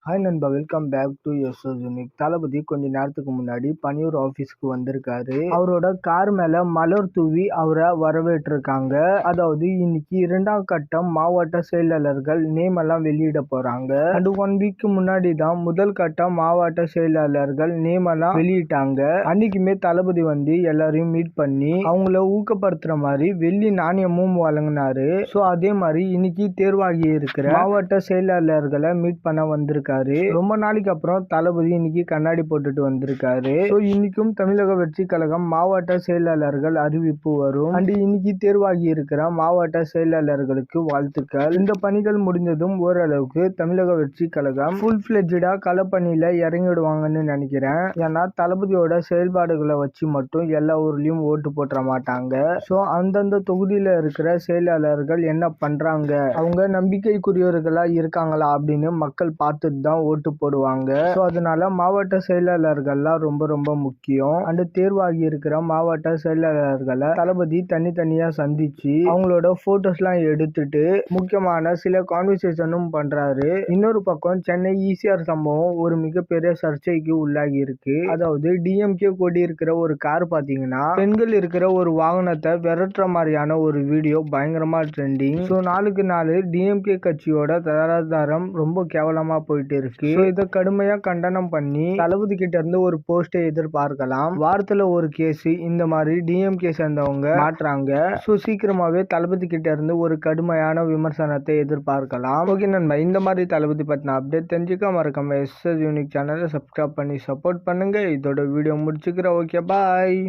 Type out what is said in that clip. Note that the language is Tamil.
ஹாய் நண்பா, welcome back to SS Unique. Thalapathy கொஞ்ச நேரத்துக்கு முன்னாடி பனியூர் ஆஃபீஸ்க்கு வந்திருக்காரு. அவரோட கார் மேல மலர் தூவி அவரை வரவேற்றிருக்காங்க. அதாவது இன்னைக்கு 2ஆம் கட்டம் மாவட்ட செயலாளர்கள் நேம் எல்லாம் வெளியிட போறாங்க. அண்ட் 1 வீக் முன்னாடி தான் முதல் கட்டம் மாவட்ட செயலாளர்கள் நேம் எல்லாம் வெளியிட்டாங்க. அன்னைக்குமே தளபதி வந்து எல்லாரையும் மீட் பண்ணி அவங்கள ஊக்கப்படுத்துற மாதிரி வெள்ளி நாணயமும் வழங்கினாரு. ஸோ அதே மாதிரி இன்னைக்கு தேர்வாகி இருக்கிற மாவட்ட செயலாளர்களை மீட் பண்ண வந்திருக்காரு. ரொம்ப நாளைக்கு அப்புறம் தளபதி இன்னைக்கு கண்ணாடி போட்டுட்டு வந்திருக்காரு. இன்னைக்கும் தமிழக வெற்றி கழகம் மாவட்ட செயலாளர்கள் அறிவிப்பு வரும். அண்ட் இன்னைக்கு தேர்வாகி இருக்கிற மாவட்ட செயலாளர்களுக்கு வாழ்த்துக்கள். இந்த பணிகள் முடிஞ்சதும் ஓரளவுக்கு தமிழக வெற்றி கழகம் ஃபுல் ஃபிளெட்ஜா களப்பணியில இறங்கிடுவாங்கன்னு நினைக்கிறேன். ஏன்னா தளபதியோட செயல்பாடுகளை வச்சு மட்டும் எல்லா ஊர்லயும் ஓட்டு போட்டுற மாட்டாங்க. ஸோ அந்தந்த தொகுதியில இருக்கிற செயலாளர்கள் என்ன பண்றாங்க, அவங்க நம்பிக்கைக்குரியவர்களா இருக்காங்களா அப்படின்னு மக்கள் பார்த்து தான் ஓட்டு போடுவாங்க. ஸோ அதனால மாவட்ட செயலாளர்கள்லாம் ரொம்ப ரொம்ப முக்கியம். அண்ட் தேர்வாகி இருக்கிற மாவட்ட செயலாளர்களை தளபதி தனித்தனியா சந்திச்சு அவங்களோட போட்டோஸ்லாம் எடுத்துட்டு முக்கியமான சில கான்வர்சேஷனும் பண்றாரு. இன்னொரு பக்கம் சென்னை ஈசிஆர் சம்பவம் ஒரு மிகப்பெரிய சர்ச்சைக்கு உள்ளாகி இருக்கு. அதாவது டிஎம்கே கொடி இருக்கிற ஒரு கார் பாத்தீங்கன்னா பெண்கள் இருக்கிற ஒரு வாகனத்தை விரட்டுற மாதிரியான ஒரு வீடியோ பயங்கரமா ட்ரெண்டிங். ஸோ நாளுக்கு நாள் டிஎம்கே கட்சியோட தராதாரம் ரொம்ப கேவலமா போயிட்டு இருக்கு. இதை கடுமையா கண்டனம் பண்ணி தளபதி கிட்ட இருந்து ஒரு போஸ்டை எதிர்பார்க்கலாம். வாரத்துல ஒரு கேஸ் இந்த மாதிரி டிஎம்கே சேர்ந்தவங்க மாற்றாங்க. ஸோ சீக்கிரமாவே தளபதி கிட்ட இருந்து ஒரு கடுமையான விமர்சனத்தை எதிர்பார்க்கலாம். ஓகே நண்பா, இந்த மாதிரி தளபதி பத்தின அப்டேட் தெரிஞ்சுக்க மறக்காம எஸ்எஸ் யூனிக் சேனலை சப்ஸ்கிரைப் பண்ணி சப்போர்ட் பண்ணுங்க. இதோட வீடியோ முடிச்சுக்கிறேன். ஓகே, பாய்.